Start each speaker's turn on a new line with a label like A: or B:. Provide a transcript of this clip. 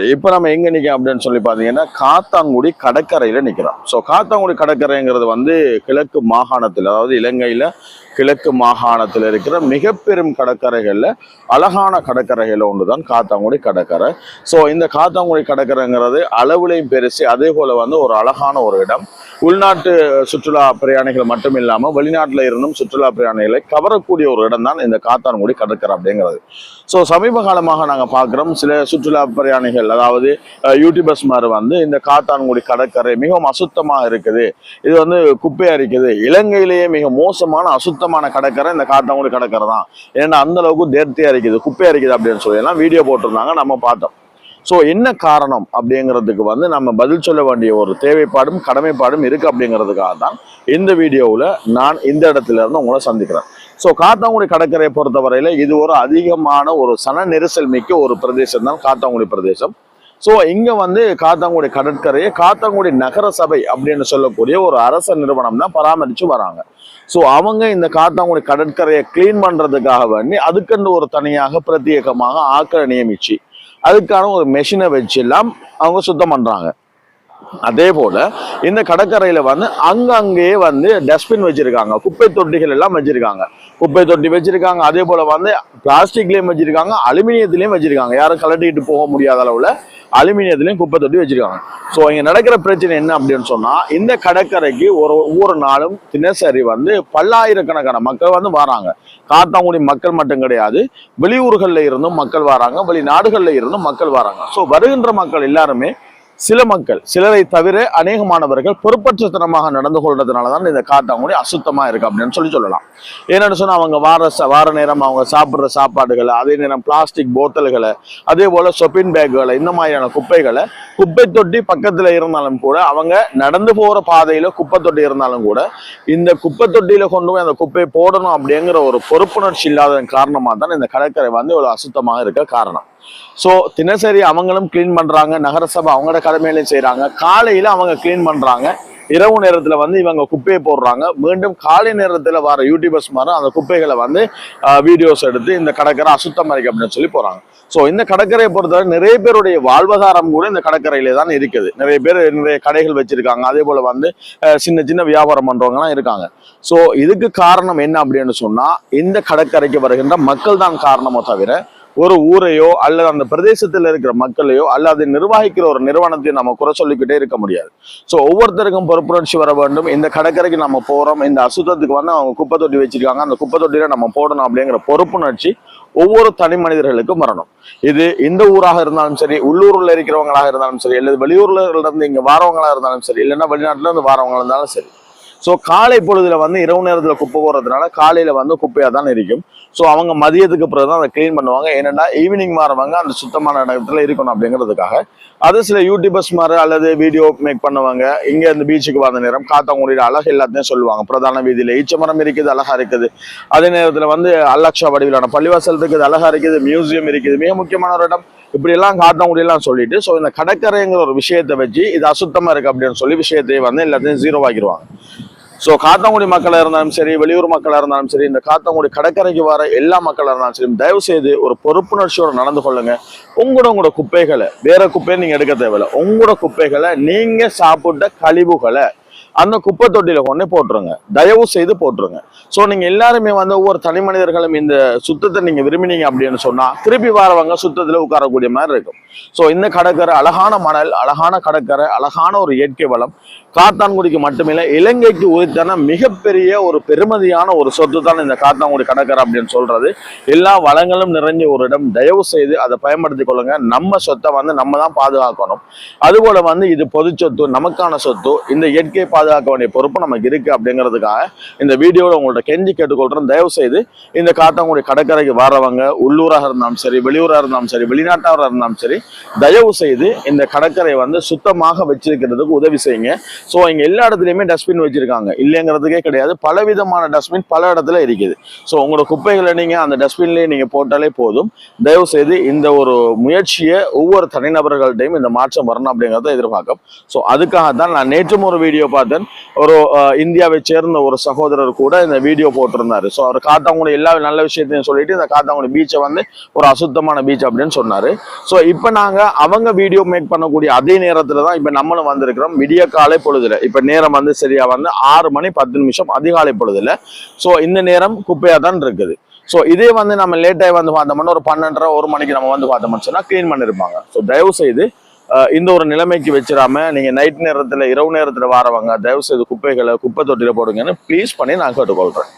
A: இப்ப நம்ம எங்க நிற்கிறோம் அப்படின்னு சொல்லி பாத்தீங்கன்னா காத்தான்குடி கடற்கரையில நிக்கிறோம். ஸோ காத்தான்குடி கடற்கரைங்கிறது வந்து கிழக்கு மாகாணத்தில், அதாவது இலங்கையில கிழக்கு மாகாணத்தில் இருக்கிற மிக பெரும் கடற்கரைகள்ல அழகான கடற்கரைகள் ஒன்றுதான் காத்தான்குடி கடற்கரை. ஸோ இந்த காத்தான்குடி கடற்கரைங்கிறது அளவுலையும் பெருசு, அதே போல வந்து ஒரு அழகான ஒரு இடம். உள்நாட்டு சுற்றுலா பிரயாணிகள் மட்டும் இல்லாமல் வெளிநாட்டில் இருந்தும் சுற்றுலா பிரயாணிகளை கவரக்கூடிய ஒரு இடம் தான் இந்த காத்தான்குடி கடற்கரை அப்படிங்கிறது. ஸோ சமீப காலமாக நாங்கள் பார்க்குறோம், சில சுற்றுலா பிரயாணிகள், அதாவது யூடியூபர்ஸ் மாதிரி வந்து இந்த காத்தான்குடி கடற்கரை மிகவும் அசுத்தமாக இருக்குது, இது வந்து குப்பையா இருக்குது, இலங்கையிலேயே மிக மோசமான அசுத்தமான கடற்கரை இந்த காத்தான்குடி கடற்கரை தான், ஏன்னா அந்த அளவுக்கு தேர்த்தியா இருக்குது, குப்பையா இருக்குது அப்படின்னு சொல்லி எல்லாம் வீடியோ போட்டிருந்தாங்க, நம்ம பார்த்தோம். ஸோ என்ன காரணம் அப்படிங்கிறதுக்கு வந்து நம்ம பதில் சொல்ல வேண்டிய ஒரு தேவைப்பாடும் கடமைப்பாடும் இருக்கு அப்படிங்கிறதுக்காக தான் இந்த வீடியோவில் நான் இந்த இடத்துல இருந்து உங்களை சந்திக்கிறேன். ஸோ காத்தான்குடி கடற்கரையை பொறுத்தவரையில இது ஒரு அதிகமான ஒரு சன நெரிசல் மிக்க ஒரு பிரதேசம் தான் காத்தான்குடி பிரதேசம். ஸோ இங்க வந்து காத்தான்குடி கடற்கரையை காத்தான்குடி நகர சபை அப்படின்னு சொல்லக்கூடிய ஒரு அரச நிறுவனம் தான் பராமரித்து வராங்க. ஸோ அவங்க இந்த காத்தான்குடி கடற்கரையை கிளீன் பண்றதுக்காக வேண்டி அதுக்கென்று ஒரு தனியாக பிரத்யேகமாக ஆட்களை நியமிச்சு அதுக்கான ஒரு மெஷினை வச்சு எல்லாம் அவங்க சுத்தம் பண்றாங்க. அதே போல இந்த கடற்கரையில வந்து அங்கங்கே வந்து டஸ்ட்பின் வச்சிருக்காங்க, குப்பை தொட்டிகள் எல்லாம் வச்சிருக்காங்க, குப்பை தொட்டி வச்சிருக்காங்க. அதே போல வந்து பிளாஸ்டிக்லயும் வச்சிருக்காங்க, அலுமினியத்திலயும் வச்சிருக்காங்க, யாரும் கலட்டிட்டு போக முடியாத அளவுல அலுமினியத்திலையும் குப்பை தொட்டி வச்சிருக்காங்க. ஸோ இங்க நடக்கிற பிரச்சனை என்ன அப்படின்னு சொன்னா, இந்த கடற்கரைக்கு ஒவ்வொரு நாளும் தினசரி வந்து பல்லாயிரக்கணக்கான மக்கள் வந்து வராங்க. காத்தான்குடி மக்கள் மட்டும் கிடையாது, வெளியூர்கள்ல இருந்தும் மக்கள் வராங்க, வெளிநாடுகள்ல இருந்தும் மக்கள் வராங்க. ஸோ வருகின்ற மக்கள் எல்லாருமே சில மக்கள், சிலரை தவிர அநேகமானவர்கள் பொறுப்பற்றத்தனமாக நடந்து கொள்றதுனாலதான் இந்த காத்தான்குடி அசுத்தமா இருக்கு அப்படின்னு சொல்லலாம். ஏன்னு சொன்னா அவங்க வார நேரம் அவங்க சாப்பிட்ற சாப்பாடுகளை, அதே நேரம் பிளாஸ்டிக் போத்தல்களை, அதே போல சொப்பின் பேக்குகளை, இந்த மாதிரியான குப்பைகளை குப்பை தொட்டி பக்கத்துல இருந்தாலும் கூட, அவங்க நடந்து போற பாதையில குப்பை தொட்டி இருந்தாலும் கூட இந்த குப்பை தொட்டியில கொண்டு போய் அந்த குப்பையை போடணும் அப்படிங்கிற ஒரு பொறுப்புணர்ச்சி இல்லாததன் காரணமா தான் இந்த கடற்கரை வந்து இவ்வளவு அசுத்தமாக இருக்க காரணம். ஸோ தினசரி அவங்களும் கிளீன் பண்றாங்க, நகரசபை அவங்களோட கடமையிலையும் செய்யறாங்க, காலையில அவங்க கிளீன் பண்றாங்க, இரவு நேரத்துல வந்து இவங்க குப்பையை போடுறாங்க, மீண்டும் காலை நேரத்துல வர யூடியூபர்ஸ் மாதிரி அந்த குப்பைகளை வந்து வீடியோஸ் எடுத்து இந்த கடற்கரை அசுத்தமா இருக்கு அப்படின்னு சொல்லி போறாங்க. ஸோ இந்த கடற்கரையை பொறுத்தவரை நிறைய பேருடைய வாழ்வாதாரம் கூட இந்த கடற்கரையிலே தான் இருக்குது. நிறைய பேர் நிறைய கடைகள் வச்சிருக்காங்க, அதே போல வந்து சின்ன சின்ன வியாபாரம் பண்றவங்கலாம் இருக்காங்க. ஸோ இதுக்கு காரணம் என்ன அப்படின்னு சொன்னா, இந்த கடற்கரைக்கு வருகின்ற மக்கள் தான் காரணமோ தவிர ஒரு ஊரையோ அல்லது அந்த பிரதேசத்தில் இருக்கிற மக்களையோ அல்லது அதை நிர்வகிக்கிற ஒரு நிறுவனத்தையும் நம்ம குறை சொல்லிக்கிட்டே இருக்க முடியாது. ஸோ ஒவ்வொருத்தருக்கும் பொறுப்புணர்ச்சி வர வேண்டும். இந்த கடற்கரைக்கு நம்ம போறோம், இந்த அசுத்தத்துக்கு வந்து அவங்க குப்பை தொட்டி வச்சிருக்காங்க, அந்த குப்பை தொட்டியில நம்ம போடணும் அப்படிங்கிற பொறுப்புணர்ச்சி ஒவ்வொரு தனி மனிதர்களுக்கும் வரணும். இது இந்த ஊராக இருந்தாலும் சரி, உள்ளூர்ல இருக்கிறவங்களாக இருந்தாலும் சரி, அல்லது வெளியூர்ல இருந்து இங்க வாரவங்களா இருந்தாலும் சரி, இல்லைன்னா வெளிநாட்டுல இருந்து வாரவங்களா இருந்தாலும் சரி. ஸோ காலை பொழுதுல வந்து இரவு நேரத்துல குப்பை போடுறதுனால காலையில வந்து குப்பையா தான் இருக்கும். ஸோ அவங்க மதியத்துக்கு பிறகுதான் அதை கிளீன் பண்ணுவாங்க. ஏன்னா ஈவினிங் மாறவங்க அந்த சுத்தமான இடத்துல இருக்கணும் அப்படிங்கிறதுக்காக. அது சில யூடியூபர்ஸ் மாதிரி அல்லது வீடியோ மேக் பண்ணுவாங்க. இங்க இந்த பீச்சுக்கு வந்த நேரம் காத்தான்குடியில அழகு எல்லாத்தையும் சொல்லுவாங்க. பிரதான வீதியில ஈச்சமரம் இருக்குது, அழகா இருக்குது. அதே நேரத்துல வந்து அல்லாக்ஷா வடிவிலான பள்ளிவாசல் இருக்குது, அழகா இருக்குது, மியூசியம் இருக்குது, மிக முக்கியமான ஒரு இடம். இப்படி எல்லாம் காத்தான்குடியெல்லாம் சொல்லிட்டு ஸோ இந்த கடற்கரைங்கிற ஒரு விஷயத்தை வச்சு இது அசுத்தமா இருக்கு அப்படின்னு சொல்லி விஷயத்தையே வந்து எல்லாத்தையும் ஜீரோ ஆக்கிடுவாங்க. ஸோ காத்தான்குடி மக்களாக இருந்தாலும் சரி, வெளியூர் மக்களாக இருந்தாலும் சரி, இந்த காத்தான்குடி கடற்கரைக்கு வர எல்லா மக்களாக இருந்தாலும் சரி, தயவு செய்து ஒரு பொறுப்புணர்ச்சியோடு நடந்து கொள்ளுங்க. உங்களோட குப்பைகளை, வேற குப்பையை நீங்க எடுக்க தேவையில்லை, உங்களோட குப்பைகளை, நீங்க சாப்பிட்ட கழிவுகளை அந்த குப்பை தொட்டியில கொண்டு போட்டுருங்க, தயவு செய்து போட்டுருங்க. ஸோ நீங்க எல்லாருமே வந்து ஒவ்வொரு தனி மனிதர்களும் இந்த சுத்தத்தை நீங்க விரும்பினீங்க அப்படின்னு சொன்னா திருப்பி வரவங்க சுத்தத்துல உட்காரக்கூடிய மாதிரி இருக்கும். ஸோ இந்த கடற்கரை அழகான மணல், அழகான கடற்கரை, அழகான ஒரு இயற்கை வளம் காத்தான்குடிக்கு மட்டுமில்லை இலங்கைக்கு உரித்தான மிகப்பெரிய ஒரு பெருமதியான ஒரு சொத்து தான் இந்த காத்தான்குடி கடற்கரை அப்படின்னு சொல்றது. எல்லா வளங்களும் நிறைஞ்ச ஒரு இடம். தயவு செய்து அதை பயன்படுத்தி கொள்ளுங்க. நம்ம சொத்தை வந்து நம்ம தான் பாதுகாக்கணும். அதுபோல வந்து இது பொது சொத்து, நமக்கான சொத்து. இந்த இயற்கையை பாதுகாக்க வேண்டிய பொறுப்பு நமக்கு இருக்கு அப்படிங்கிறதுக்காக இந்த வீடியோவில் உங்கள்ட்ட கெஞ்சி கேட்டுக்கொள்றேன். தயவு செய்து இந்த காத்தான்குடி கடற்கரைக்கு வரவங்க உள்ளூராக இருந்தாலும் சரி, வெளியூராக இருந்தாலும் சரி, வெளிநாட்டாராக இருந்தாலும் சரி, தயவு செய்து இந்த கடற்கரை வந்து சுத்தமாக வச்சிருக்கிறதுக்கு உதவி செய்யுங்க. ஸோ இங்க எல்லா இடத்துலையுமே டஸ்ட்பின் வச்சிருக்காங்க, இல்லைங்கிறதுக்கே கிடையாது. பலவிதமான டஸ்ட்பின் பல இடத்துல இருக்குது. ஸோ உங்களோட குப்பைகளை நீங்க அந்த டஸ்ட்பின்லேயே நீங்க போட்டாலே போதும். தயவு செய்து இந்த ஒரு முயற்சியை ஒவ்வொரு தனிநபர்கள்ட்டையும் இந்த மாற்றம் வரணும் அப்படிங்கிறத எதிர்பார்க்கும். ஸோ அதுக்காக தான் நான் நேற்றும் ஒரு வீடியோ பார்த்தேன். ஸ்ரீலங்கன் ஒரு இந்தியாவை சேர்ந்த ஒரு சகோதரர் கூட இந்த வீடியோ போட்டிருந்தாரு. ஸோ அவர் காத்தாங்குடி எல்லா நல்ல விஷயத்தையும் சொல்லிட்டு இந்த காத்தாங்குடி பீச்சை வந்து ஒரு அசுத்தமான பீச் அப்படின்னு சொன்னாரு. ஸோ இப்போ நாங்கள் அவங்க வீடியோ மேக் பண்ணக்கூடிய அதே நேரத்தில் தான் இப்போ நம்மளும் வந்திருக்கிறோம். விடிய காலை பொழுதுல இப்போ நேரம் வந்து சரியா வந்து 6 மணி 10 நிமிஷம் அதிகாலை பொழுதுல. ஸோ இந்த நேரம் குப்பையாக தான் இருக்குது. ஸோ இதே வந்து நம்ம லேட்டாக வந்து பார்த்தோம்னா ஒரு 12:30 1 மணிக்கு நம்ம வந்து பார்த்தோம்னு சொன்னால் க்ளீன் பண்ணியிருப்பாங்க. ஸோ தயவு செய்து இந்த ஒரு நிலைமைக்கு வச்சிடாம நீங்க நைட் நேரத்துல இரவு நேரத்துல வாரவங்க தயவு செய்து குப்பைகளை குப்பை தொட்டியில போடுங்கன்னு ப்ளீஸ் பண்ணி நான் கேட்டுக்கொள்றேன்.